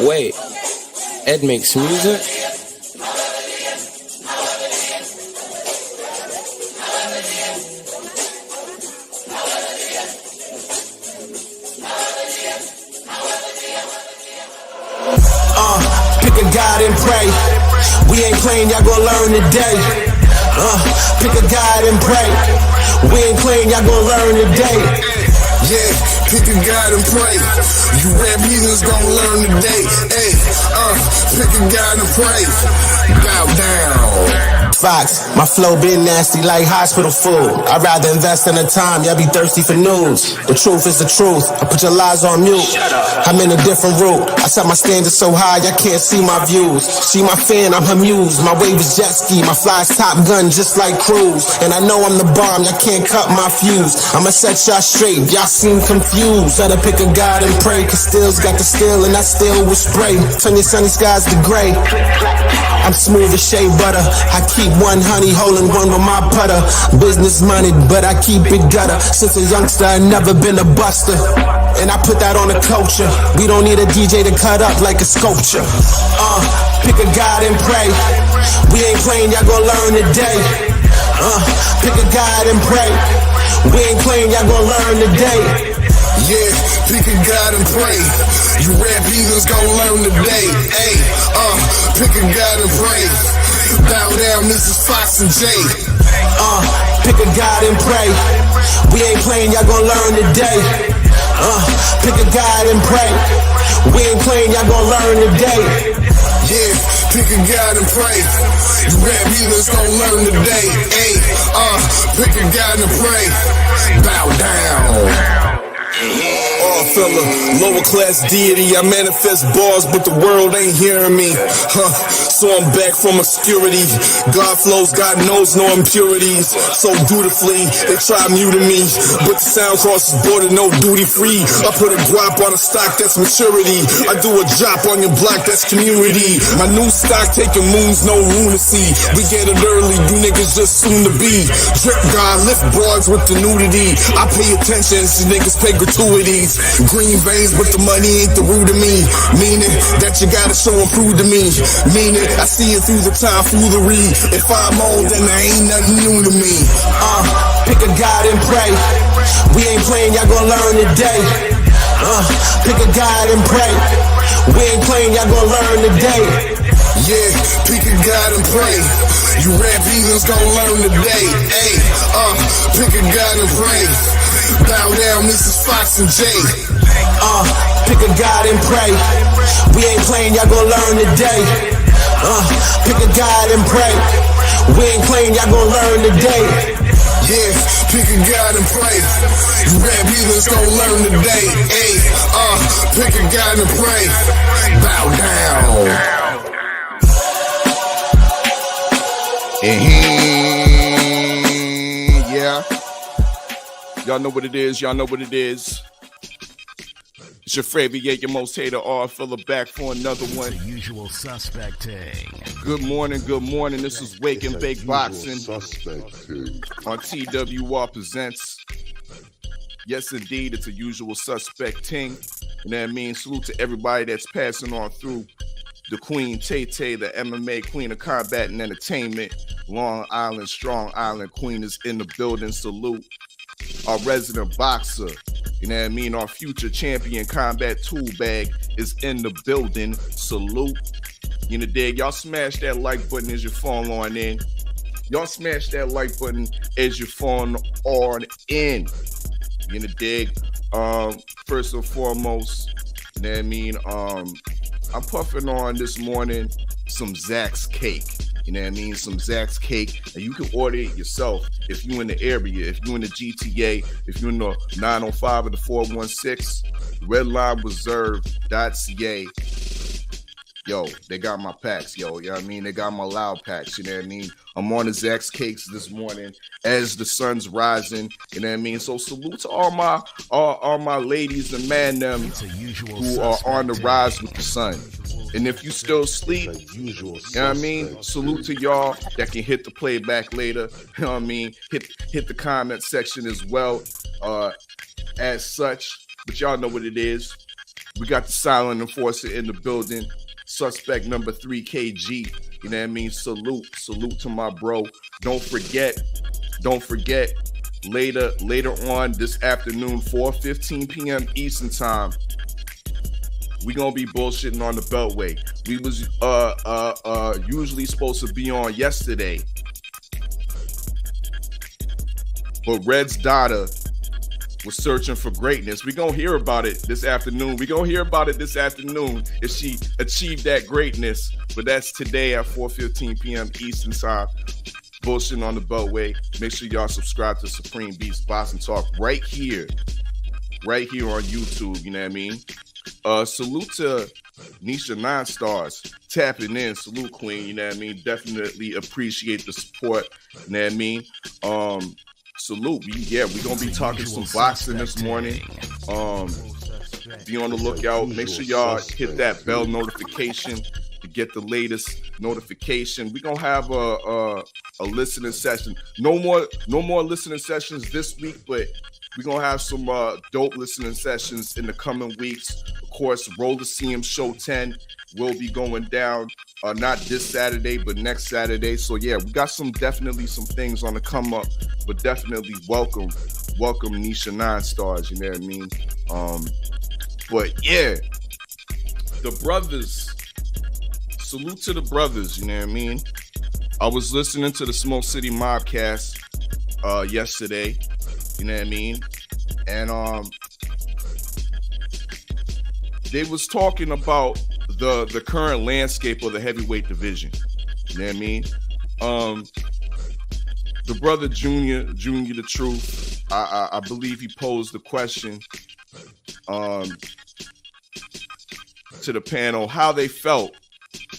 Wait, Ed makes music? Pick a God and pray. We ain't playing, y'all gon' learn today. Pick a God and pray. We ain't playing, y'all gon' learn today. Yeah, pick a God and pray. You rap heathens gon' learn today. Hey, pick a God and pray. Bow down. Fox, my flow been nasty like hospital food. I'd rather invest in the time, y'all be thirsty for news. The truth is the truth, I put your lies on mute. I'm in a different route, I set my standards so high, y'all can't see my views. She my fan, I'm her muse. My wave is jet ski, my fly's Top Gun just like Cruise. And I know I'm the bomb, y'all can't cut my fuse. I'ma set y'all straight, y'all seem confused. Better pick a God and pray, cause Steels got the steel and I still will spray. Turn your sunny skies to gray. I'm smooth as shea butter, I keep one honey, holding one with my putter. Business money, but I keep it gutter. Since a youngster, I never been a buster. And I put that on the culture. We don't need a DJ to cut up like a sculpture. Pick a God and pray. We ain't playing, y'all gon' learn today. Pick a God and pray. We ain't playing, y'all gon' learn today. Yeah, pick a God and pray. You rap heathens gon' learn today. Hey, pick a God and pray. Bow down, this is Fox and Jay. Pick a God and pray. We ain't playing, y'all gon' learn today. Pick a God and pray. We ain't playing, y'all gon' learn today. Yeah, pick a God and pray. You rap heathens gon' learn today. Hey, pick a God and pray. Bow down. Fella, lower class deity, I manifest bars, but the world ain't hearing me. So I'm back from obscurity. God flows, God knows no impurities. So dutifully, they try muting me, but the sound crosses border, no duty free. I put a guap on a stock, that's maturity. I do a drop on your block, that's community. My new stock taking moons, no lunacy. We get it early, you niggas just soon to be. Drip God, lift broads with the nudity. I pay attention, these niggas pay gratuities. Green veins, but the money ain't the root of me. Meaning that you gotta show and prove to me. Meaning I see it through the tomfoolery. If I'm old, then there ain't nothing new to me. Pick a God and pray. We ain't playing, y'all gon' learn today. Pick a God and pray. We ain't playing, y'all gon' learn today. Yeah, pick a God and pray. You rap heathens gon' learn today. Hey, pick a God and pray. Bow down, this is Fox and Jay. Pick a God and pray. We ain't playing, y'all gon' learn today. Pick a God and pray. We ain't playing, y'all gon' learn today. Yeah, pick a God and pray. You rap heathens gon' learn today. Hey, pick a God and pray. Bow down. Yeah. Y'all know what it is. Y'all know what it is. It's your favorite, yeah, your most hated Oddfella back for another one. The usual suspect thing. Good morning, good morning. This is Wake and Bake Boxing on TWR Presents. Yes, indeed, it's a usual suspect thing. You know what I mean? Salute to everybody that's passing on through. The Queen Tay Tay, the MMA Queen of Combat and Entertainment. Long Island, Strong Island Queen is in the building. Salute. Our resident boxer, you know what I mean? Our future champion combat tool bag is in the building. Salute. You know, dig? Y'all smash that like button as you fall on in. Y'all smash that like button as you fall on in. You know, dig? First and foremost, you know what I mean? I'm puffing on this morning some Zach's cake. You know what I mean? Some Zach's cake. And you can order it yourself if you're in the area, if you're in the GTA, if you're in the 905 or the 416, redlinereserve.ca. Yo, they got my packs, yo. You know what I mean? They got my loud packs, you know what I mean? I'm on the Zach's Cakes this morning as the sun's rising, you know what I mean? So salute to all my ladies and men who are on the rise with the sun. And if you still sleep, you know what I mean? Salute to y'all that can hit the playback later. You know what I mean? Hit the comment section as well as such. But y'all know what it is. We got the silent enforcer in the building. Suspect number 3 KG. You know what I mean? Salute to my bro. Don't forget. Later on this afternoon, 4:15 p.m. Eastern time, we gonna be bullshitting on the Beltway. We was usually supposed to be on yesterday, but Red's daughter was searching for greatness. We gonna hear about it this afternoon. If she achieved that greatness. But that's today at 4:15 p.m. Eastern time. Bullshitting on the Beltway. Make sure y'all subscribe to Supreme Beats Boxing Talk right here on YouTube. You know what I mean? Salute to Nisha 9 Stars tapping in. Salute, Queen. You know what I mean? Definitely appreciate the support. You know what I mean? Salute. We're gonna be talking some boxing this morning. Be on the lookout. Make sure y'all hit that bell notification to get the latest notification. We're gonna have a listening session. No more listening sessions this week, but we're gonna have some dope listening sessions in the coming weeks. Of course, Roller CM Show 10 will be going down not this Saturday, but next Saturday. So yeah, we got definitely some things on the come up, but definitely welcome Nisha 9 Stars, you know what I mean? But yeah, the brothers, salute to the brothers, you know what I mean? I was listening to the Smoke City Mobcast yesterday, you know what I mean? And they was talking about the current landscape of the heavyweight division. You know what I mean? The brother Junior the Truth, I believe he posed the question to the panel how they felt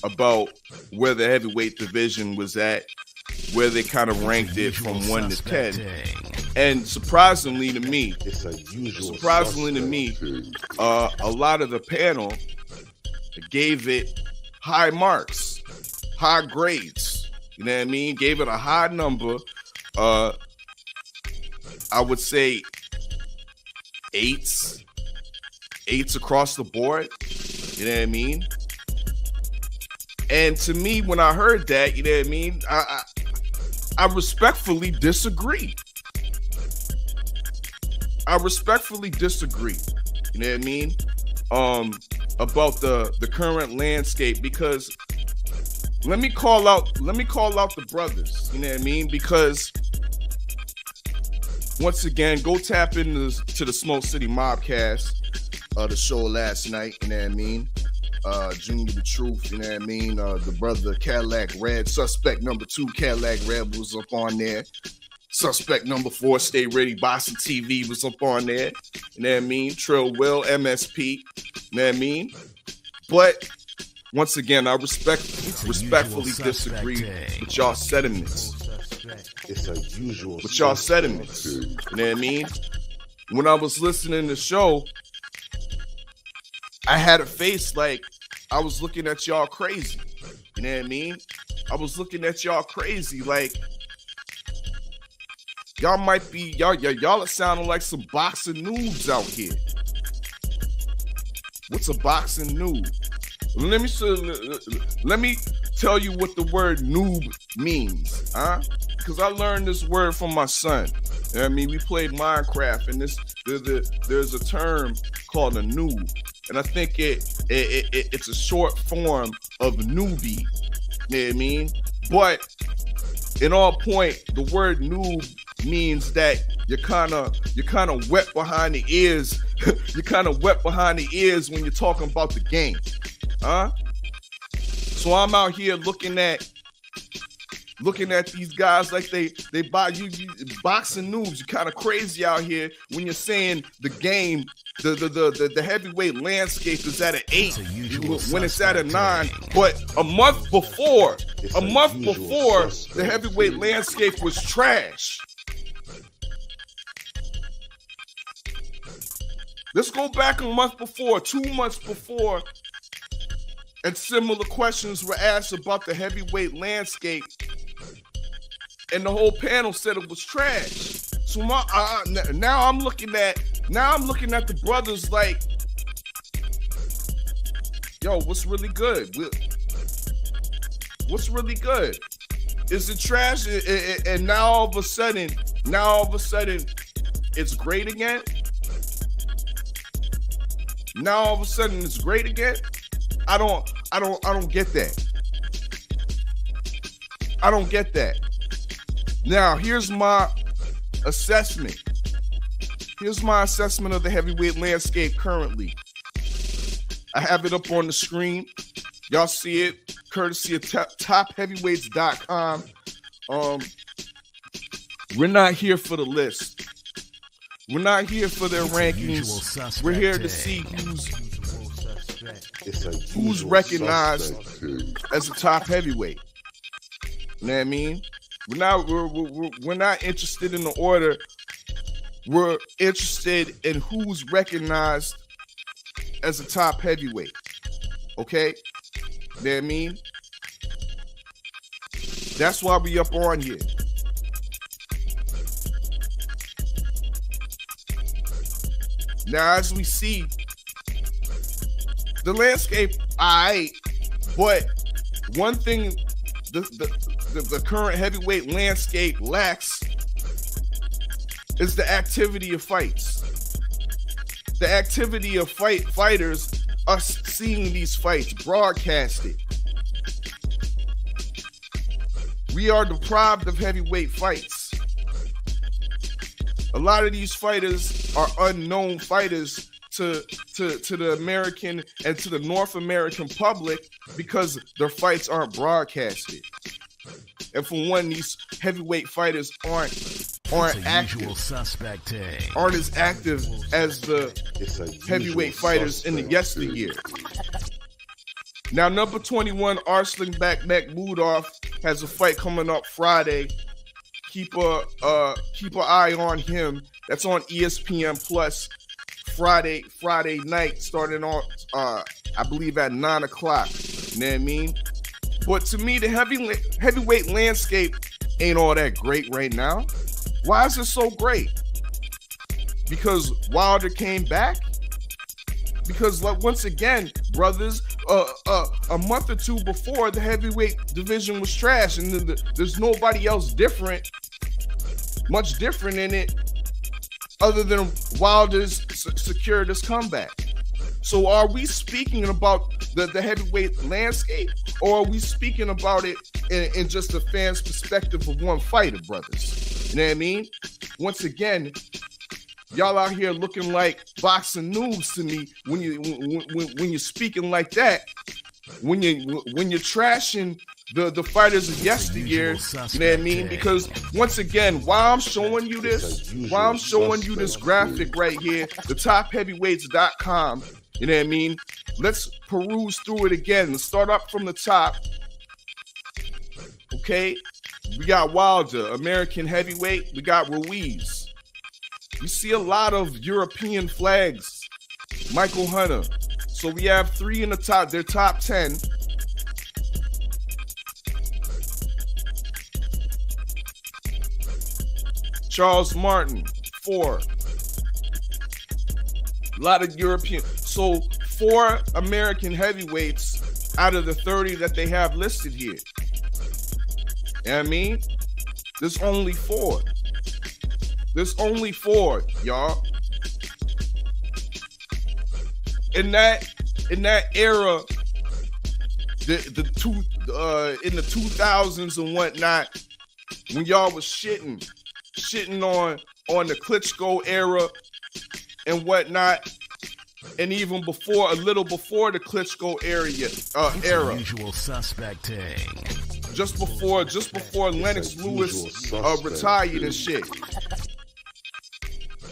about where the heavyweight division was at, where they kind of ranked it from 1 to 10. And surprisingly to me, a lot of the panel gave it high marks, high grades. You know what I mean? Gave it a high number. I would say 8s across the board. You know what I mean? And to me, when I heard that, you know what I mean, I respectfully disagree. You know what I mean? About the current landscape, because let me call out the brothers, you know what I mean? Because once again, go tap into the Smoke City Mobcast, the show last night, you know what I mean? Junior the Truth, you know what I mean? The brother Cadillac Red, suspect number 2 Cadillac Red was up on there. Suspect number 4 Stay Ready Boxing TV was up on there. You know what I mean? Trill Will, MSP, you know what I mean? But once again, I respectfully disagree with y'all sentiments. You know what I mean? When I was listening to the show, I had a face like I was looking at y'all crazy. You know what I mean? I was looking at y'all crazy like y'all might be, y'all are sounding like some boxing noobs out here. What's a boxing noob? Let me tell you what the word noob means, huh? Because I learned this word from my son. You know what I mean? We played Minecraft, and there's a term called a noob. And I think it's a short form of newbie. You know what I mean? But in all point, the word noob means that you're kind of wet behind the ears. You're kind of wet behind the ears when you're talking about the game, huh? So I'm out here looking at these guys like they buy you boxing noobs. You're kind of crazy out here when you're saying the game, the heavyweight landscape is at an 8 when it's at a 9. But a month before, the heavyweight landscape was trash. Let's go back a month before, 2 months before, and similar questions were asked about the heavyweight landscape, and the whole panel said it was trash. So now I'm looking at the brothers like Yo, what's really good? What's really good? Is it trash? And now all of a sudden, it's great again? Now all of a sudden it's great again? I don't get that. I don't get that. Now, here's my assessment. Here's my assessment of the heavyweight landscape currently. I have it up on the screen. Y'all see it, courtesy of topheavyweights.com. We're not here for the list. We're not here for their rankings. We're here to see who's recognized as a top heavyweight. You know what I mean? We're not interested in the order. We're interested in who's recognized as a top heavyweight. Okay? You know what I mean? That's why we up on here. Now, as we see, the landscape, alright, but one thing the current heavyweight landscape lacks is the activity of fights. The activity of fighters, us seeing these fights broadcasted. We are deprived of heavyweight fights. A lot of these fighters are unknown fighters to the American and to the North American public because their fights aren't broadcasted. And for one, these heavyweight fighters aren't active, aren't as active as the heavyweight fighters in the yesteryear. Now, number 21, Arslan Makhmudov has a fight coming up Friday. Keep an eye on him. That's on ESPN Plus Friday night, starting on I believe at 9 o'clock. You know what I mean? But to me, the heavyweight landscape ain't all that great right now. Why is it so great? Because Wilder came back? Because, like, once again, brothers, a month or two before, the heavyweight division was trash, and there's nobody else much different in it, other than Wilder's secured this comeback. So are we speaking about the heavyweight landscape, or are we speaking about it in just a fan's perspective of one fighter, brothers? You know what I mean? Once again, y'all out here looking like boxing noobs to me when you're speaking like that. When you're trashing the fighters of yesteryear, you know what I mean? Because once again, while I'm showing you this graphic right here, the topheavyweights.com, you know what I mean? Let's peruse through it again. Let's start up from the top. Okay, we got Wilder, American heavyweight. We got Ruiz. You see a lot of European flags. Michael Hunter. So we have 3 in the top. They're top 10. Charles Martin, 4. A lot of European. So 4 American heavyweights out of the 30 that they have listed here. You know what I mean? There's only 4. There's only 4, y'all. In that era, in the 2000s and whatnot, when y'all was shitting on the Klitschko era and whatnot, and even before, a little before the Klitschko era. Usual suspecting. Just before Lennox Lewis retired and shit.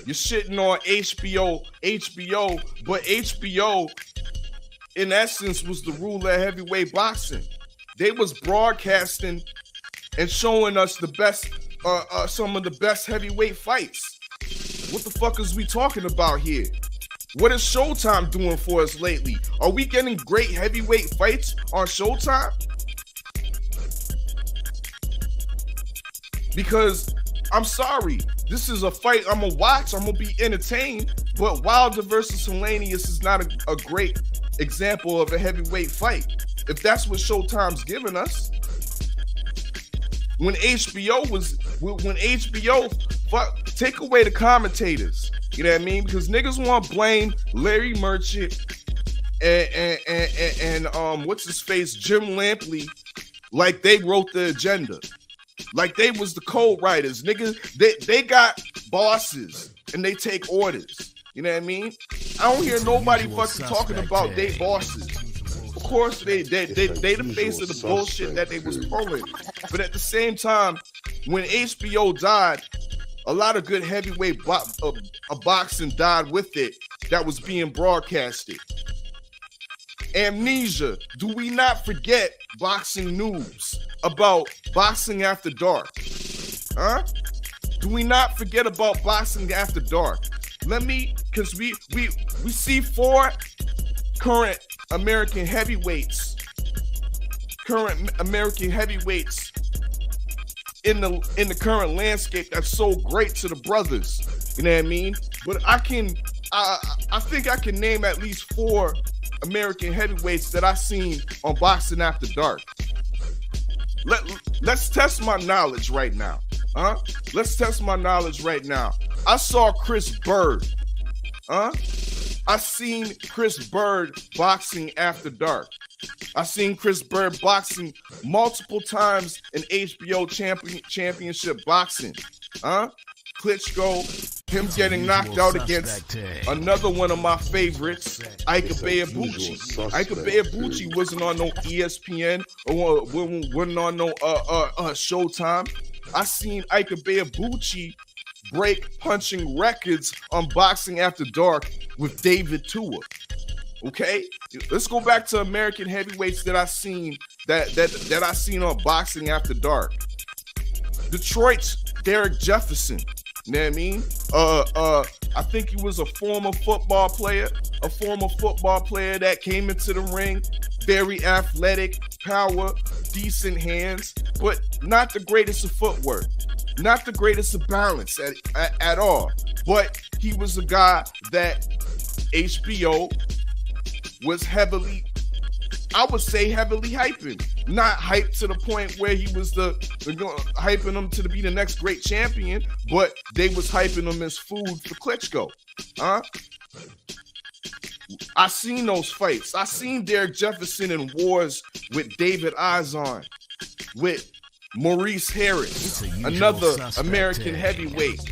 You're shitting on HBO, but HBO, in essence, was the ruler of heavyweight boxing. They was broadcasting and showing us the best, some of the best heavyweight fights. What the fuck is we talking about here? What is Showtime doing for us lately? Are we getting great heavyweight fights on Showtime? Because I'm sorry, this is a fight I'm gonna watch, I'm gonna be entertained, but Wilder versus Helenius is not a great example of a heavyweight fight. If that's what Showtime's giving us. When HBO take away the commentators, you know what I mean? Because niggas want to blame Larry Merchant and what's his face, Jim Lampley, like they wrote the agenda, like they was the co-writers. Niggas, they got bosses and they take orders. You know what I mean? I don't hear nobody fucking talking about they bosses. Of course, they the face of the bullshit that they was pulling. But at the same time, when HBO died, a lot of good heavyweight boxing died with it that was being broadcasted. Amnesia. Do we not forget boxing news about Boxing After Dark? Huh? Do we not forget about Boxing After Dark? Because we see 4 current American heavyweights in the current landscape that's so great to the brothers. You know what I mean? But I think I can name at least 4 American heavyweights that I've seen on Boxing After Dark. Let's test my knowledge right now. Let's test my knowledge right now. I saw Chris Bird. I seen Chris Bird boxing After Dark. I seen Chris Bird boxing multiple times in HBO championship boxing. Klitschko, him getting knocked out against another one of my favorites, Ike Ibeabuchi. Ike Ibeabuchi wasn't on no ESPN or wasn't on no Showtime. I seen Ike Ibeabuchi break punching records on Boxing After Dark with David Tua. Okay, let's go back to American heavyweights that I seen that I seen on Boxing After Dark. Detroit's Derek Jefferson. You know what I mean? I think he was a former football player that came into the ring, very athletic, power, decent hands, but not the greatest of footwork, not the greatest of balance at all. But he was a guy that HBO was heavily hyping. Not hyped to the point where he was hyping him to be the next great champion, but they was hyping him as food for Klitschko. I seen those fights. I seen Derek Jefferson in wars with David Izon, with Maurice Harris, another American heavyweight.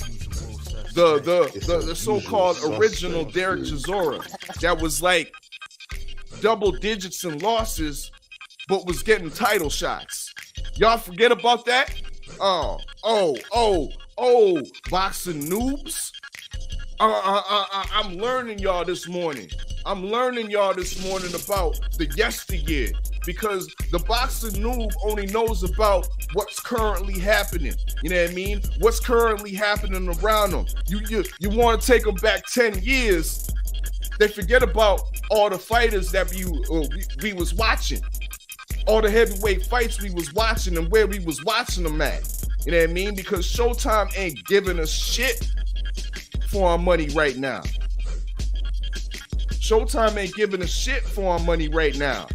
The so-called original Derek Chisora that was like double digits in losses, but was getting title shots. Y'all forget about that? Oh, boxing noobs. I'm learning y'all this morning. about the yesteryear, because the boxing noob only knows about what's currently happening. You know what I mean? What's currently happening around them. You want to take them back 10 years, they forget about all the fighters that we was watching. All the heavyweight fights we was watching and where we was watching them at. You know what I mean? Because Showtime ain't giving us shit for our money right now. Showtime ain't giving us shit for our money right now.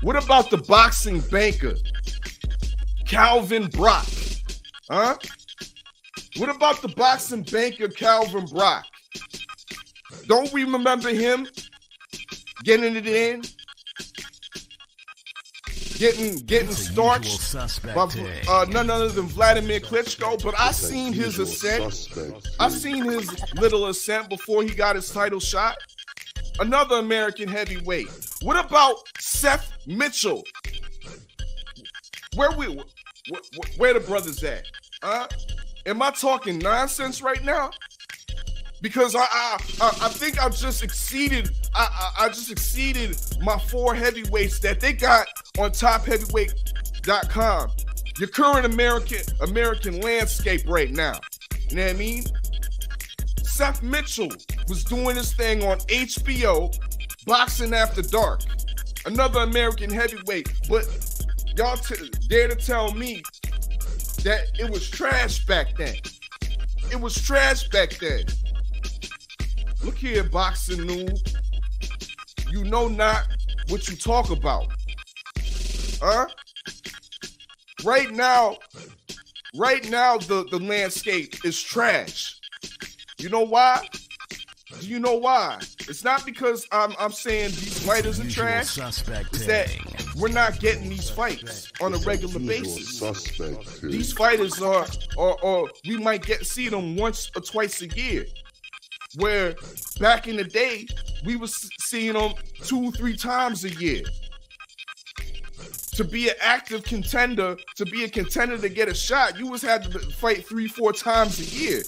What about the boxing banker, Calvin Brock? What about the boxing banker, Calvin Brock? Don't we remember him getting it in? Getting starched by none other than Vladimir Klitschko, but I seen his ascent. I seen his little ascent before he got his title shot. Another American heavyweight. What about Seth Mitchell? Where the brothers at? Am I talking nonsense right now? Because I think I've just exceeded I just exceeded my 4 heavyweights that they got on topheavyweight.com. Your current American landscape right now. You know what I mean? Seth Mitchell was doing his thing on HBO, Boxing After Dark. Another American heavyweight. But y'all dare to tell me that it was trash back then. It was trash back then. Look here, boxing noob. You know not what you talk about. Huh? Right now, the landscape is trash. You know why? Do you know why? It's not because I'm saying these fighters are trash. It's that we're not getting these fights on a regular basis. These fighters are we might see them once or twice a year. Where back in the day, we was seeing them 2-3 times a year. To be an active contender, to get a shot, you had to fight 3-4 times a year.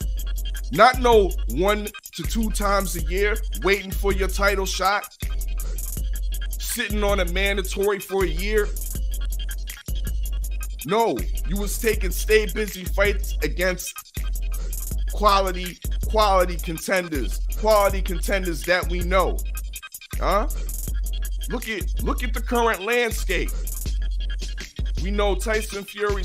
Not no 1 to 2 times a year, waiting for your title shot, sitting on a mandatory for a year. No, you was taking stay busy fights against quality contenders that we know. Huh? Look at the current landscape. We know Tyson Fury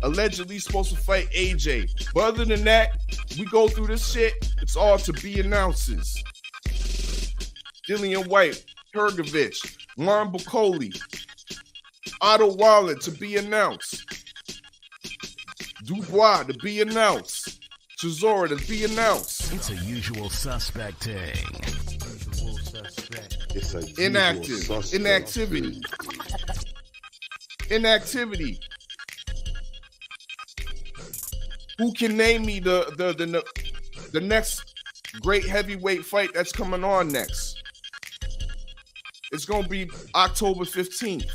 allegedly supposed to fight AJ. But other than that, we go through this shit, it's all to be announces. Dillian White, Hergovich, Martin Bacoli, Otto Wallen to be announced. Dubois to be announced. Chisora to be announced. It's a usual suspect thing. Inactivity. Who can name me the next great heavyweight fight that's coming on next? It's gonna be October 15th.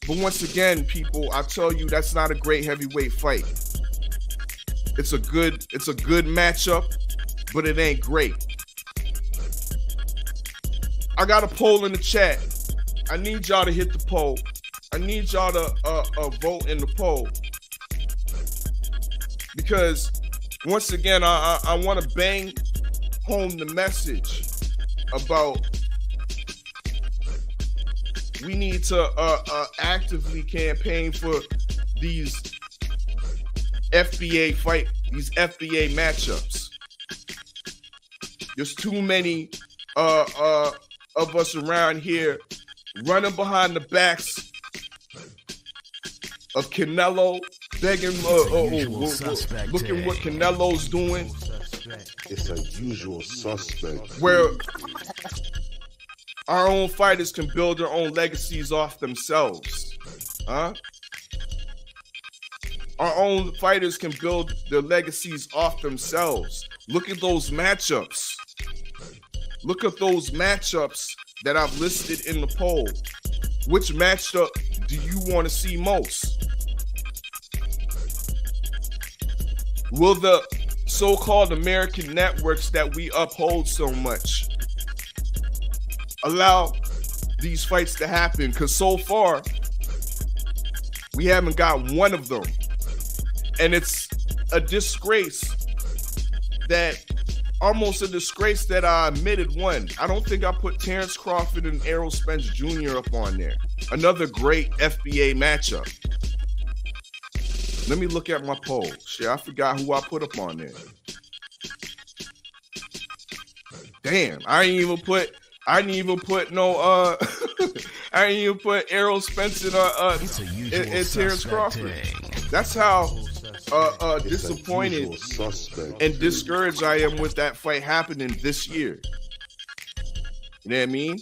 But once again, people, I tell you, that's not a great heavyweight fight. It's a good matchup, but it ain't great. I got a poll in the chat. I need y'all to hit the poll. I need y'all to vote in the poll. Because once again, I want to bang home the message about we need to actively campaign for these FBA matchups. There's too many of us around here running behind the backs of Canelo, begging, looking what Canelo's doing. It's a usual suspect. Where our own fighters can build their own legacies off themselves. Huh? Our own fighters can build their legacies off themselves. Look at those matchups. Look at those matchups that I've listed in the poll. Which matchup do you want to see most? Will the so-called American networks that we uphold so much allow these fights to happen? Because so far, we haven't got one of them. And it's a disgrace almost a disgrace that I admitted one. I don't think I put Terrence Crawford and Errol Spence Jr. up on there. Another great FBA matchup. Let me look at my poll. Shit, I forgot who I put up on there. Damn, I didn't even put no I didn't even put Errol Spence and Terrence Crawford. That's how disappointed and discouraged I am with that fight happening this year. You know what I mean?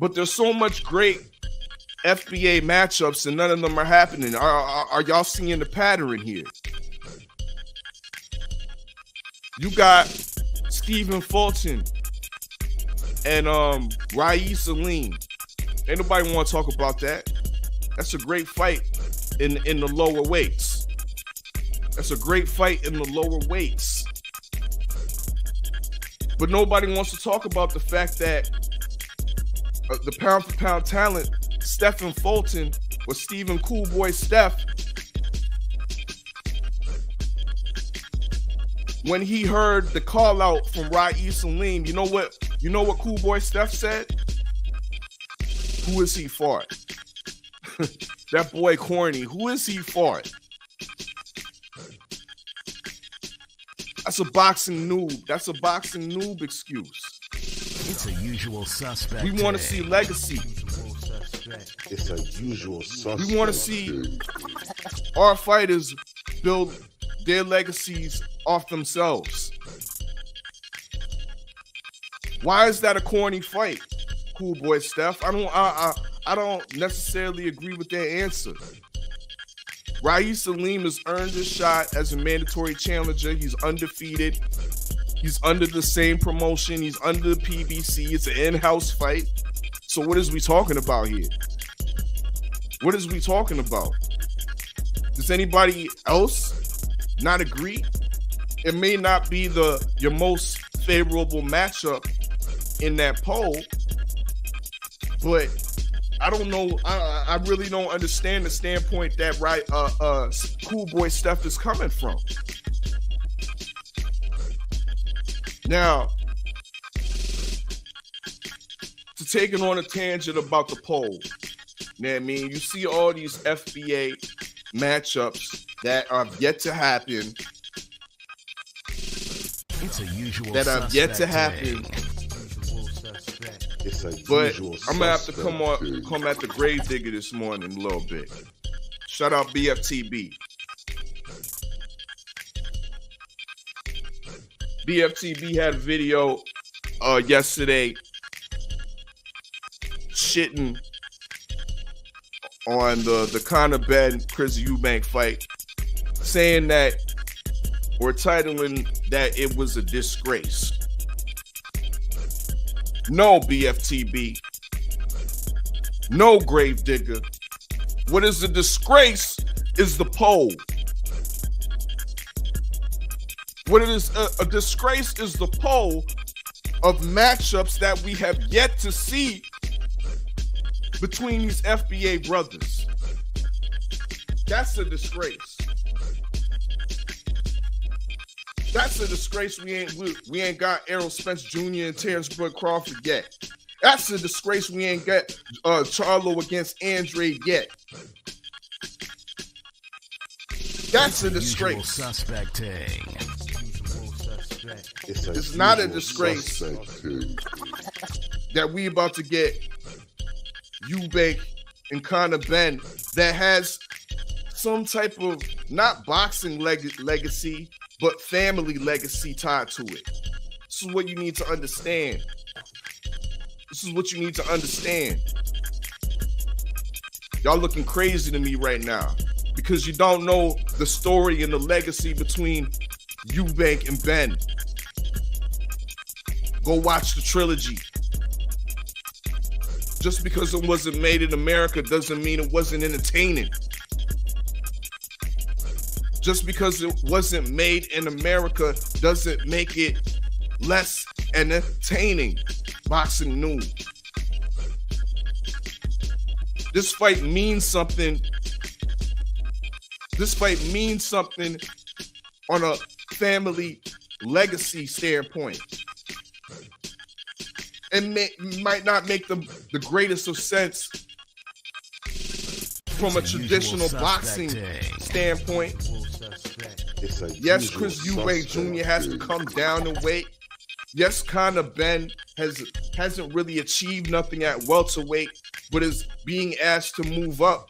But there's so much great FBA matchups and none of them are happening. Are y'all seeing the pattern here? You got Stephen Fulton and Rai Salim. Ain't nobody want to talk about that. That's a great fight in the lower weights. That's a great fight in the lower weights. But nobody wants to talk about the fact that the pound for pound talent, Stephen Fulton or Stephen Cool Boy Steph, when he heard the call out from Rai Salim, you know what Cool Boy Steph said? Who is he for? That boy corny. Who is he for? That's a boxing noob. That's a boxing noob excuse. It's a usual suspect. We want to see legacy. It's a usual suspect. We want to see our fighters build their legacies off themselves. Why is that a corny fight, Cool Boy Steph? I don't necessarily agree with that answer. Raees Salim has earned his shot as a mandatory challenger. He's undefeated. He's under the same promotion. He's under the PBC. It's an in-house fight. So what is we talking about here? What is we talking about? Does anybody else not agree? It may not be your most favorable matchup in that poll, but I don't know. I really don't understand the standpoint that Cool Boy Steph is coming from. Now, to take it on a tangent about the poll, you know what I mean? You see all these FBA matchups that have yet to happen. It's a usual that have yet to happen. It's a But usual I'm gonna have to suspect. come at the grave digger this morning a little bit. Shout out BFTB. BFTB had a video yesterday shitting on the Conor Ben Chris Eubank fight, saying that, or titling that it was a disgrace. No, BFTB. No, Gravedigger. What is a disgrace is the poll. What it is a disgrace is the poll of matchups that we have yet to see between these FBA brothers. That's a disgrace. That's a disgrace. We ain't got Errol Spence Jr. and Terrence Bud Crawford yet. That's a disgrace. We ain't got Charlo against Andre yet. That's a disgrace. Suspecting. It's not a disgrace that we about to get Eubank and Conor Ben that has some type of not boxing legacy, but family legacy tied to it. This is what you need to understand. This is what you need to understand. Y'all looking crazy to me right now because you don't know the story and the legacy between Eubank and Ben. Go watch the trilogy. Just because it wasn't made in America doesn't mean it wasn't entertaining. Just because it wasn't made in America doesn't make it less entertaining. Boxing news. This fight means something. This fight means something on a family legacy standpoint. It might not make the greatest of sense from a traditional boxing standpoint. Yes, Chris Eubank Jr. has to come down in weight. Yes, Conor Ben hasn't really achieved nothing at welterweight, but is being asked to move up.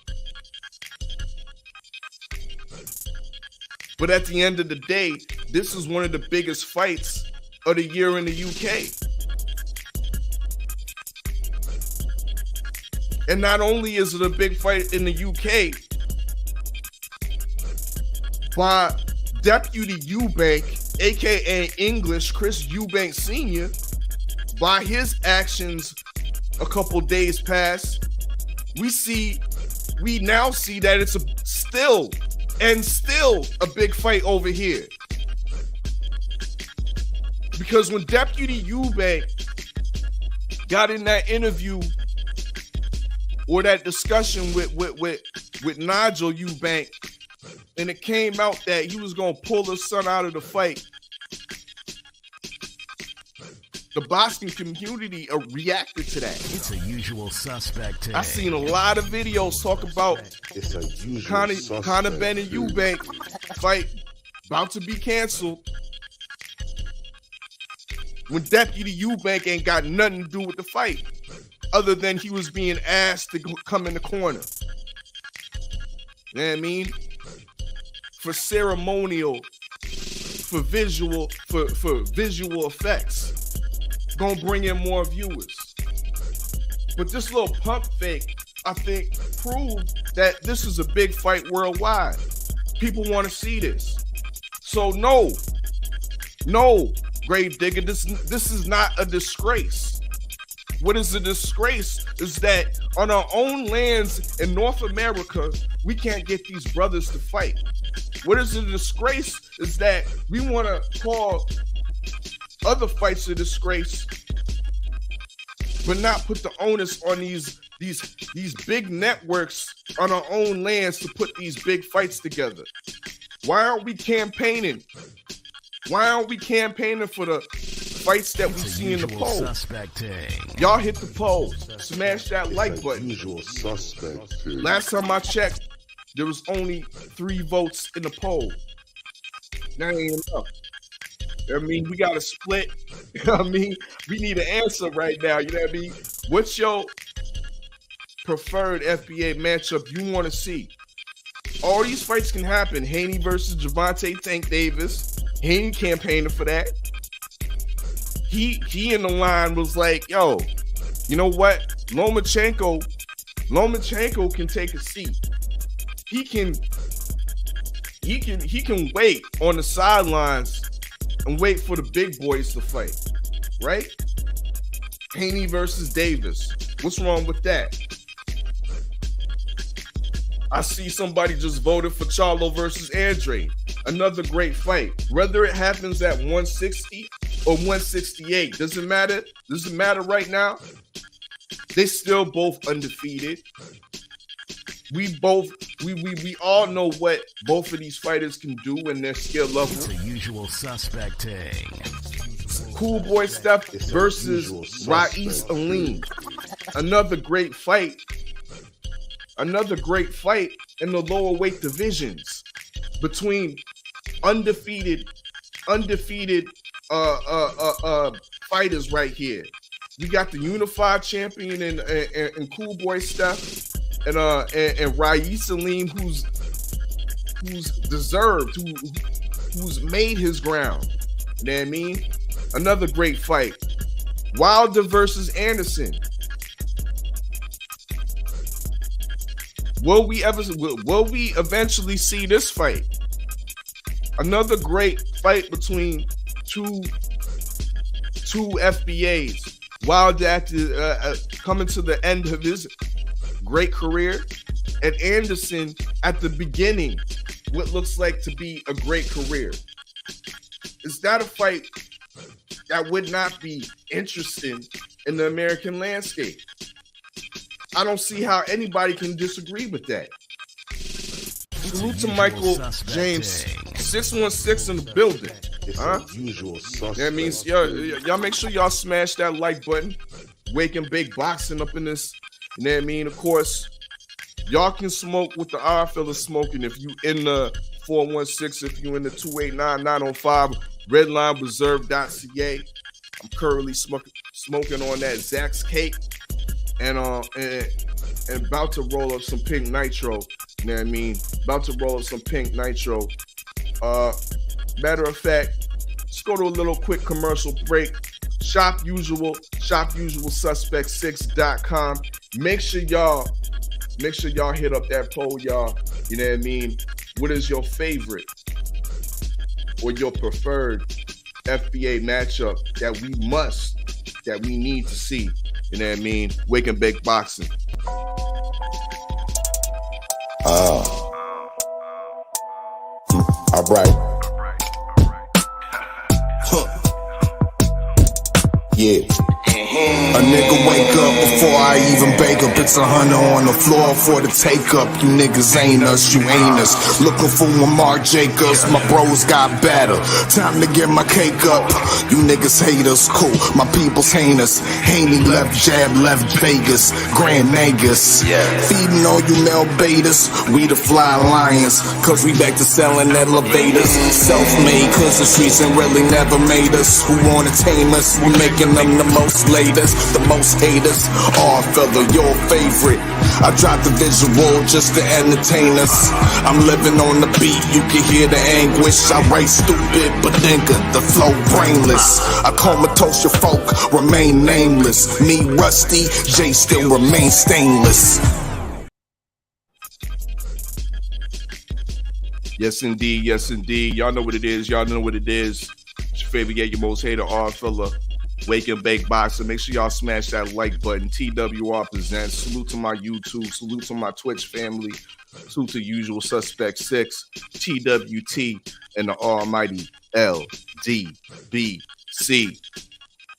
But at the end of the day, this is one of the biggest fights of the year in the UK. And not only is it a big fight in the UK, by Deputy Eubank, aka English Chris Eubank Sr., by his actions a couple days past, we now see that it's still a big fight over here. Because when Deputy Eubank got in that interview or that discussion with Nigel Eubank, and it came out that he was going to pull his son out of the fight, the boxing community reacted to that. It's a usual suspect. I seen a lot of videos talk about It's a usual Conor suspect. Ben and Eubank fight about to be canceled. when Deputy Eubank ain't got nothing to do with the fight, other than he was being asked to come in the corner. You know what I mean? For ceremonial, for visual effects. Gonna bring in more viewers. But this little pump fake, I think, proved that this is a big fight worldwide. People want to see this. So no, Grave Digger, this is not a disgrace. What is a disgrace is that on our own lands in North America, we can't get these brothers to fight. What is a disgrace is that we want to call other fights a disgrace, but not put the onus on these big networks on our own lands to put these big fights together. Why aren't we campaigning? Why aren't we campaigning for the fights that we see in the poll? Y'all hit the poll, smash that like button. Usual suspect. Last time I checked, there was only 3 votes in the poll. That ain't enough. I mean, we got to split. I mean, we need an answer right now. You know what I mean? What's your preferred FBA matchup you want to see? All these fights can happen. Haney versus Gervonta Tank Davis. Haney campaigning for that. He in the line was like, yo, you know what? Lomachenko can take a seat. He can wait on the sidelines and wait for the big boys to fight, right? Haney versus Davis. What's wrong with that? I see somebody just voted for Charlo versus Andre. Another great fight. Whether it happens at 160 or 168, doesn't matter. Doesn't matter right now. They still both undefeated. We all know what both of these fighters can do in their skill level. It's a usual suspect thing. Cool Boy Steph versus Ra'is Aleem. Another great fight. Another great fight in the lower weight divisions between undefeated fighters right here. You got the unified champion in Cool Boy Steph and Ra'is Aleem, who's deserved, who's made his ground. You know what I mean? Another great fight. Wilder versus Anderson. Will we eventually see this fight? Another great fight between two FBAs. Wilder after coming to the end of his great career, and Anderson at the beginning, what looks like to be a great career. Is that a fight that would not be interesting in the American landscape? I don't see how anybody can disagree with that. Salute to Michael James, 616 in the building. Huh? That means y'all make sure y'all smash that like button. Wake and Bake Boxing up in this. You know what I mean? Of course, y'all can smoke with the Oddfella smoking if you in the 416, if you in the 289-905 redlinereserve.ca. I'm currently smoking on that Zach's cake and about to roll up some pink nitro. You know what I mean? About to roll up some pink nitro. Matter of fact, let's go to a little quick commercial break. Shop Usual Suspect6.com. Make sure y'all hit up that poll, y'all. You know what I mean? What is your favorite or your preferred FBA matchup that we need to see? You know what I mean? Wake and Bake Boxing. All right. Yeah. A nigga wake up before I even bake up. It's 100 on the floor for the take up. You niggas ain't us, you ain't us. Looking for Mark Jacobs, my bros got better. Time to get my cake up. You niggas hate us, cool. My people's heinous. Haney left jab, left Vegas. Grand Nagus. Feeding all you male betas. We the fly lions, cause we back to selling elevators. Self-made, cause the streets ain't really never made us. Who wanna tame us? We making them the most latest, the most haters. Oddfella, your favorite. I drop the visual just to entertain us. I'm living on the beat, you can hear the anguish. I write stupid, but nigga, the flow brainless. I comatose your folk, remain nameless. Me rusty, Jay still remain stainless. Yes, indeed. Yes, indeed. Y'all know what it is. Y'all know what it is. It's your favorite, yeah, your most hated Oddfella, Wake and Bake Boxer. Make sure y'all smash that like button. TWR presents. Salute to my YouTube. Salute to my Twitch family. Salute to Usual Suspect 6, TWT, and the almighty LDBC.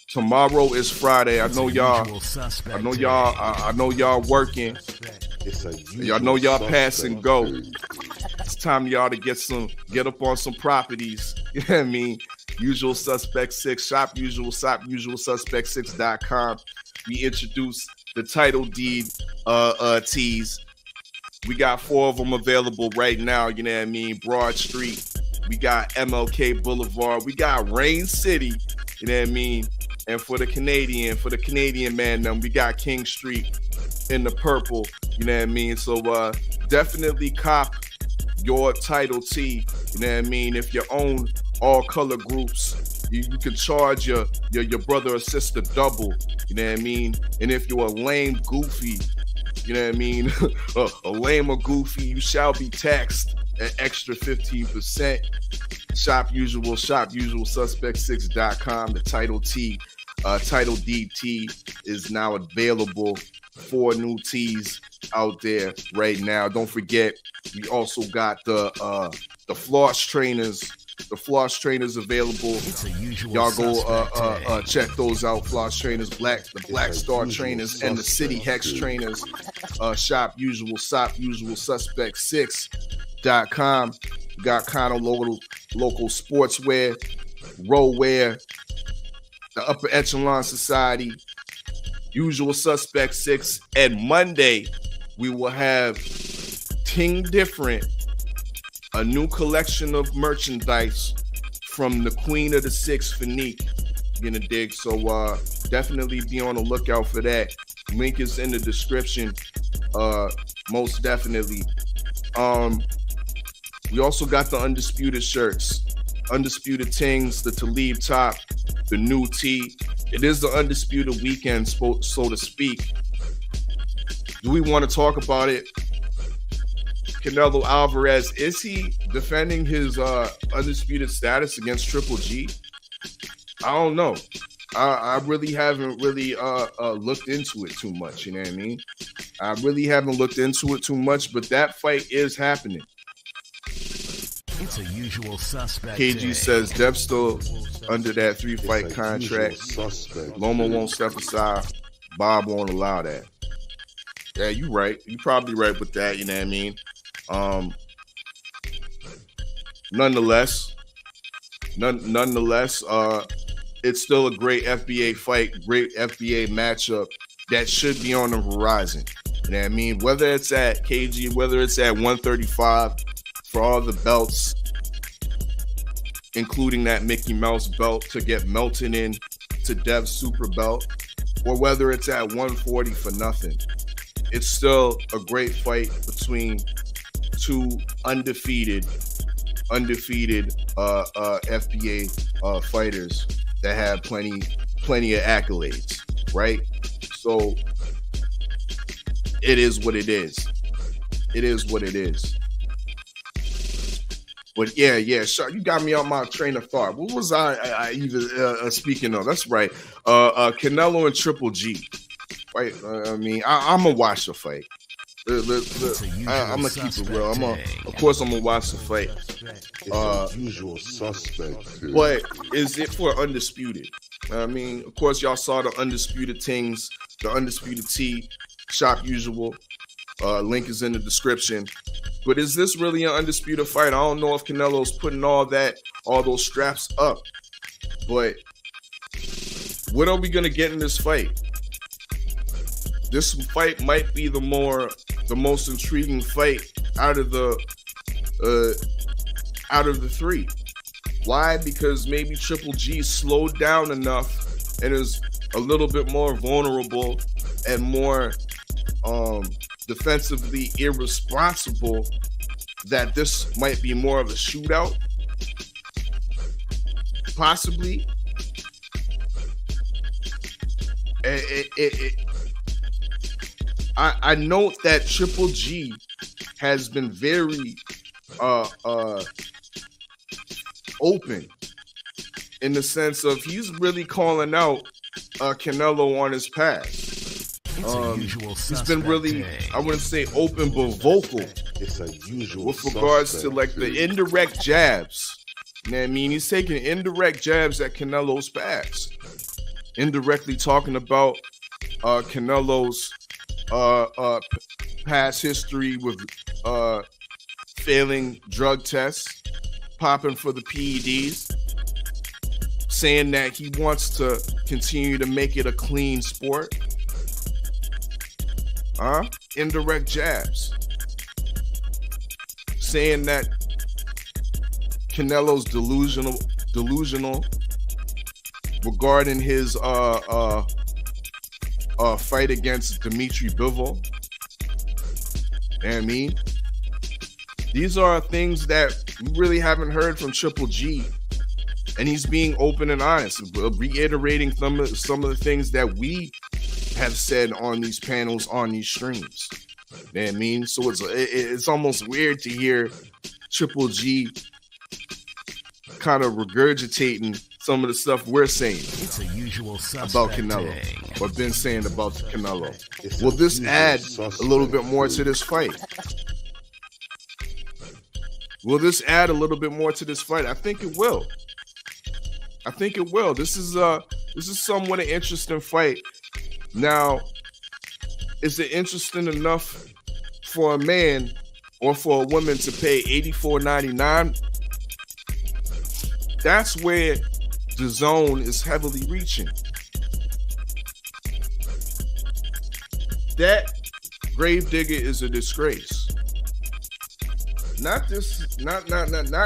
Tomorrow is Friday. I know y'all working. Y'all know y'all pass and go. It's time y'all to get up on some properties. You know what I mean? Usual Suspect 6, shop usualsuspect6.com. We introduced the title deed tees. We got 4 of them available right now, you know what I mean? Broad Street. We got MLK Boulevard. We got Rain City, you know what I mean? And for the Canadian man, we got King Street in the purple, you know what I mean? So definitely cop your title tee, you know what I mean? If you own all color groups, you can charge your brother or sister double, you know what I mean? And if you're a lame goofy, you know what I mean, a lame or goofy, you shall be taxed an extra 15%. Shop usualsuspect6.com. The title DT is now available. 4 new tees out there right now. Don't forget, we also got the floss trainers. The floss trainers available. Y'all go check those out. Floss trainers, the Black Star trainers, and the City Hex trainers. Shop usualsuspect6.com. Got kind of local sportswear, row wear, the Upper Echelon Society, Usual Suspect 6, and Monday we will have Ting Different, a new collection of merchandise from the Queen of the Six, Fanique. You gonna dig? So definitely be on the lookout for that. Link is in the description. Most definitely. We also got the Undisputed shirts, Undisputed Tings, the Talib top, the new tee. It is the Undisputed weekend, so to speak. Do we want to talk about it? Canelo Alvarez, is he defending his undisputed status against Triple G? I don't know. I really haven't looked into it too much, you know what I mean? I really haven't looked into it too much, but that fight is happening. It's a Usual Suspect. KG says Deb's still under that 3-fight contract. Loma won't step aside. Bob won't allow that. Yeah, you right. You probably right with that, you know what I mean? Nonetheless, it's still a great FBA fight, great FBA matchup that should be on the horizon. You know what I mean? Whether it's at KG, whether it's at 135 for all the belts, including that Mickey Mouse belt to get melted in to Dev's super belt, or whether it's at 140 for nothing. It's still a great fight between two undefeated FBA fighters that have plenty of accolades, right? So it is what it is. It is what it is. But yeah, sure. You got me on my train of thought. What was I even speaking of? That's right. Canelo and Triple G. Right? I mean, I'm gonna watch the fight. I'm gonna keep it real. Of course, I'm gonna watch the fight. Usual Suspect. But is it for Undisputed? I mean, of course, y'all saw the Undisputed Tings, the Undisputed T, shop usual. Link is in the description. But is this really an undisputed fight? I don't know if Canelo's putting all those straps up. But what are we going to get in this fight? This fight might be the most intriguing fight out of the three. Why? Because maybe Triple G slowed down enough and is a little bit more vulnerable and more defensively irresponsible, that this might be more of a shootout. Possibly. I note that Triple G has been very open in the sense of he's really calling out Canelo on his past. He's been really, I wouldn't say open, but vocal with regards to like the indirect jabs. You know what I mean? He's taking indirect jabs at Canelo's past, indirectly talking about Canelo's past history with failing drug tests, popping for the PEDs, saying that he wants to continue to make it a clean sport. Indirect jabs. Saying that Canelo's delusional regarding his fight against Dimitri Bivol. You know what I mean? These are things that we really haven't heard from Triple G. And he's being open and honest, reiterating some of the things that we have said on these panels, on these streams. You know what I mean? So it's almost weird to hear Triple G kind of regurgitating some of the stuff we're saying about Canelo, or been saying about Canelo. Will this add a little bit more to this fight? Will this add a little bit more to this fight? I think it will. This is somewhat an interesting fight. Now, is it interesting enough for a man or for a woman to pay $84.99? That's where the zone is heavily reaching. That Gravedigger is a disgrace. Not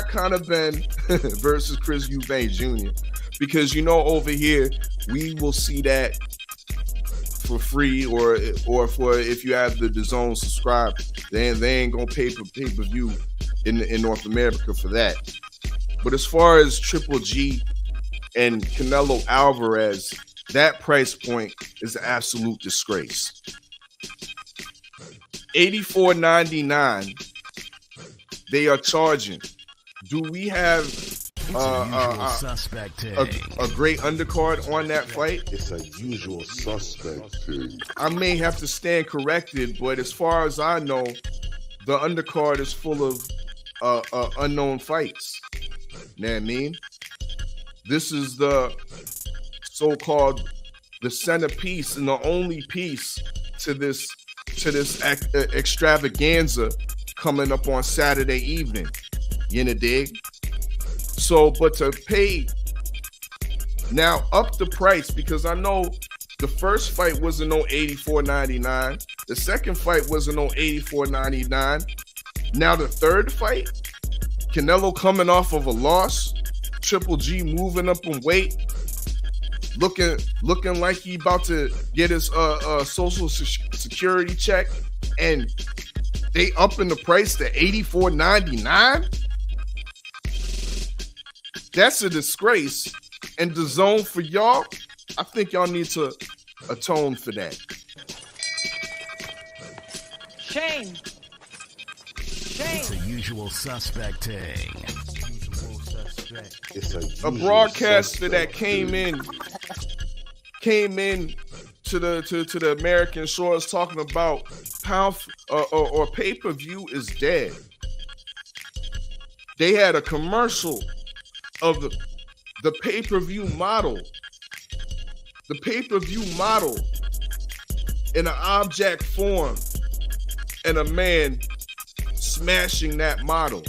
Conor Ben versus Chris Eubank Jr. Because over here we will see that for free, or for if you have the DAZN subscribe, they ain't gonna pay for pay-per-view in North America for that. But as far as Triple G and Canelo Alvarez, that price point is an absolute disgrace. $84.99 they are charging. Do we have a great undercard on that fight? It's a usual suspect thing. I may have to stand corrected, but as far as I know, the undercard is full of unknown fights. You know what I mean? This is the so-called the centerpiece and the only piece to this extravaganza coming up on Saturday evening. You know, dig? So, but to pay now up the price, because I know the first fight wasn't on $84.99. The second fight wasn't on $84.99. Now the third fight, Canelo coming off of a loss, Triple G moving up in weight, looking like he about to get his social security check, and they upping the price to $84.99. That's a disgrace. And the zone for y'all, I think y'all need to atone for that. Shame. It's a usual suspect thing. A broadcaster that came in to the American shores talking about pound or pay-per-view is dead. They had a commercial of the pay-per-view model the pay-per-view model in an object form and a man smashing that model.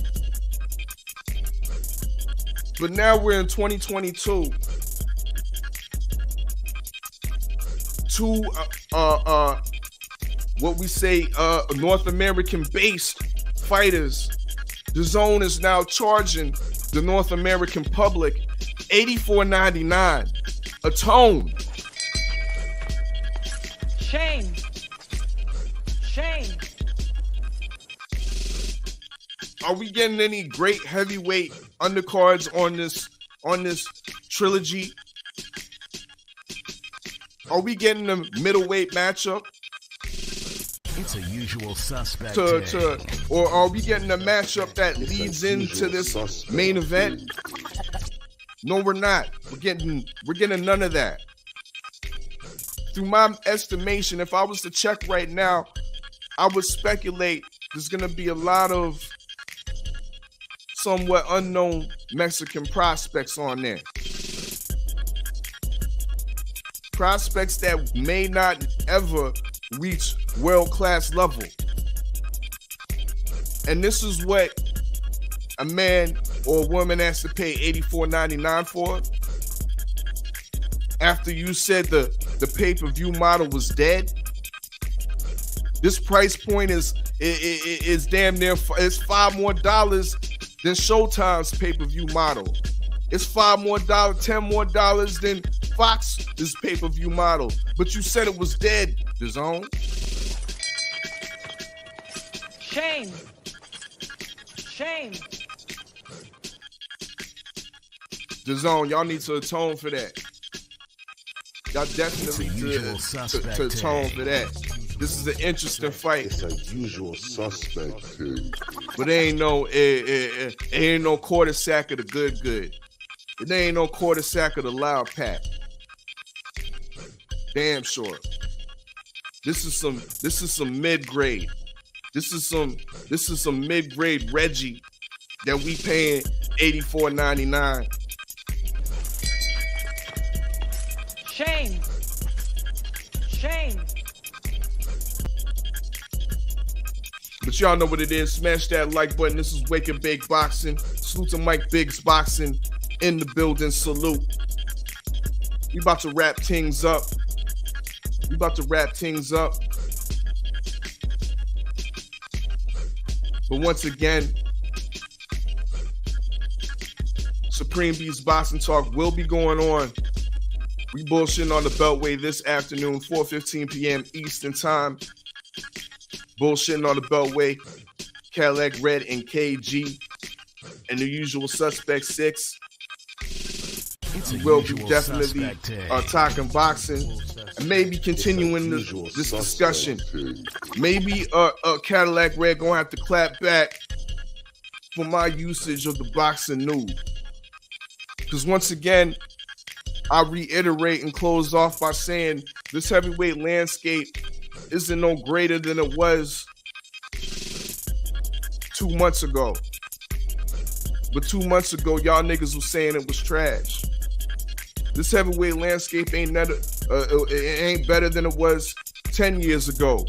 But now we're in 2022. Two what we say North American based fighters. The Zone is now charging the North American public $84.99 a tone. Shame. Shame. Are we getting any great heavyweight undercards on this trilogy? Are we getting a middleweight matchup? It's a usual suspect. Or are we getting a matchup that leads into this main event? No, we're not. We're getting none of that. Through my estimation, if I was to check right now, I would speculate there's gonna be a lot of somewhat unknown Mexican prospects on there. Prospects that may not ever reach world-class level. And this is what a man or a woman has to pay $84.99 for. After you said the pay-per-view model was dead. This price point is damn near, it's $5 more than Showtime's pay-per-view model. It's $5 more, $10 more than Fox's pay-per-view model. But you said it was dead, The Zone. Shame. Shame. The Zone, y'all need to atone for that. Y'all definitely to atone for that. This is an interesting fight. It's a usual suspect thing. But it ain't no quarter sack of the good. It ain't no quarter sack of the loud pack. Damn sure. This is some mid-grade. This is some mid-grade Reggie that we paying $84.99. Shame. Shame. But y'all know what it is. Smash that like button. This is Wake and Bake Boxing. Salute to Mike Biggs Boxing in the building. Salute. We about to wrap things up. But once again, Supreme Beast Boxing Talk will be going on. We bullshitting on the Beltway this afternoon, 4:15 p.m. Eastern Time. Bullshitting on the Beltway, Cadillac Red and KG, and the usual suspect 6. We will be definitely talking boxing and maybe continuing this discussion. Maybe Cadillac Red gonna have to clap back for my usage of the boxing news. Because once again, I reiterate and close off by saying this heavyweight landscape isn't no greater than it was 2 months ago. But 2 months ago, y'all niggas was saying it was trash. This heavyweight landscape ain't better than it was 10 years ago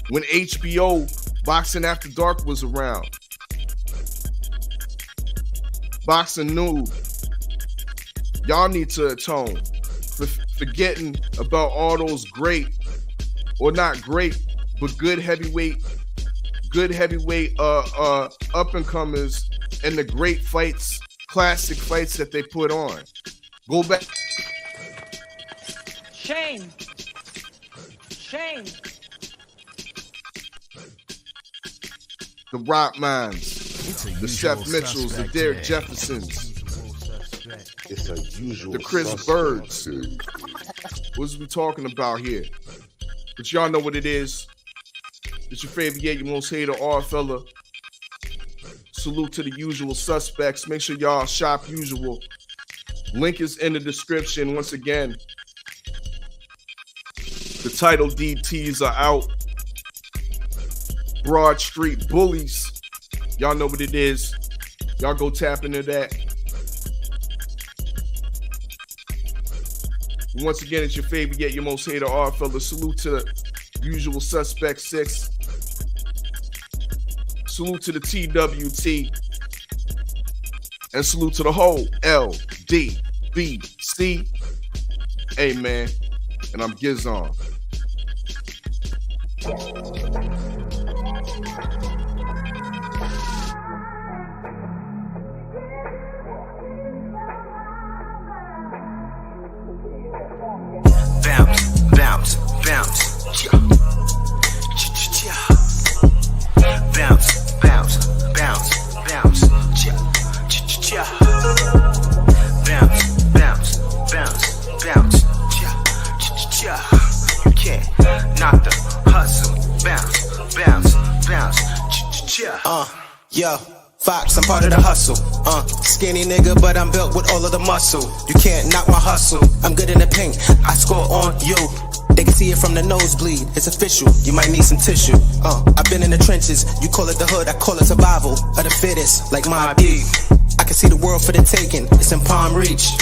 when HBO Boxing After Dark was around. Boxing News. Y'all need to atone for forgetting about all those great, or not great, but good heavyweight up and comers and the great fights, classic fights that they put on. Go back. Shame. Shame. The Rockmans, the Chef Mitchells, the Derek Jeffersons, It's a usual the Chris suspect Birds. thing. What is we talking about here? But y'all know what it is. It's your favorite, your most hated Oddfella. Salute to the usual suspects. Make sure y'all shop usual. Link is in the description. Once again, the title deed tees are out. Broad Street Bullies. Y'all know what it is. Y'all go tap into that. Once again, it's your favorite yet your most hated Oddfella. Salute to the Usual Suspect 6. Salute to the TWT. And salute to the whole LDBC. Hey, man. And I'm Gizon. Bounce, bounce, bounce. Bounce, bounce, bounce, bounce. Bounce, bounce, bounce, bounce. You can't knock the hustle. Bounce, bounce, bounce. Yo, Fox, I'm part of the hustle. Skinny nigga, but I'm built with all of the muscle. You can't knock my hustle. I'm good in the paint. I score on you. They can see it from the nosebleed. It's official. You might need some tissue. I've been in the trenches. You call it the hood. I call it survival of the fittest. Like my B. I can see the world for the taking. It's in palm reach.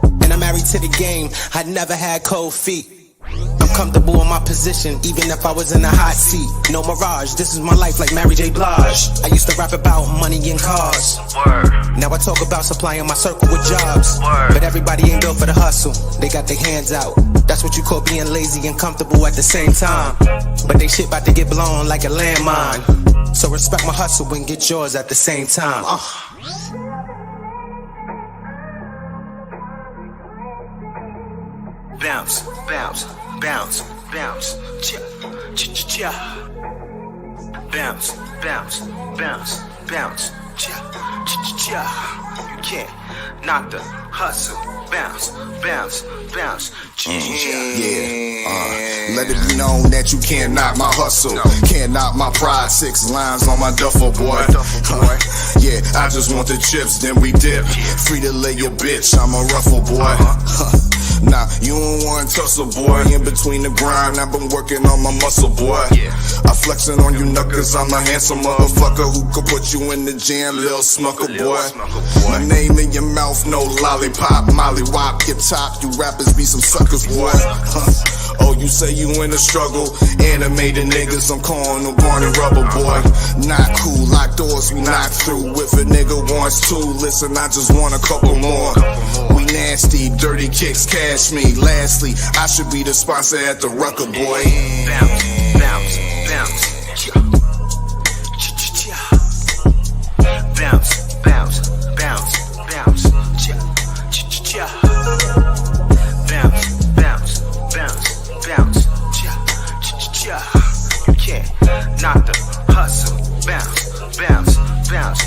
And I'm married to the game. I never had cold feet. I'm comfortable in my position, even if I was in a hot seat. No mirage, this is my life like Mary J. Blige. I used to rap about money and cars. Now I talk about supplying my circle with jobs. But everybody ain't built for the hustle. They got their hands out. That's what you call being lazy and comfortable at the same time. But they shit about to get blown like a landmine. So respect my hustle and get yours at the same time. Bounce, bounce, bounce, bounce. Bounce, bounce, bounce, bounce. You can't knock the hustle. Bounce, bounce, bounce. Let it be known that you can't knock my hustle. Can't knock my pride. 6 lines on my duffel, boy. Yeah, I just want the chips, then we dip. Free to lay your bitch, I'm a ruffle boy. Nah, you don't want tussle, boy. In between the grind, I've been working on my muscle, boy. I flexing on you knuckers, I'm a handsome motherfucker who could put you in the jam, lil' smucker, boy. My name in your mouth, no lollipop, molly wop, your top. You rappers be some suckers, boy. Oh, you say you in a struggle, animated niggas, I'm calling them born and rubber, boy. Not cool, lock doors, we knock through. If a nigga wants to, listen, I just want a couple more. We nasty, dirty kicks, cash me. Lastly, I should be the sponsor at the Rucker, boy. Bounce, bounce, bounce. Bounce, bounce, bounce, bounce. Bounce, bounce, bounce, bounce. You can't knock the hustle. Bounce, bounce, bounce.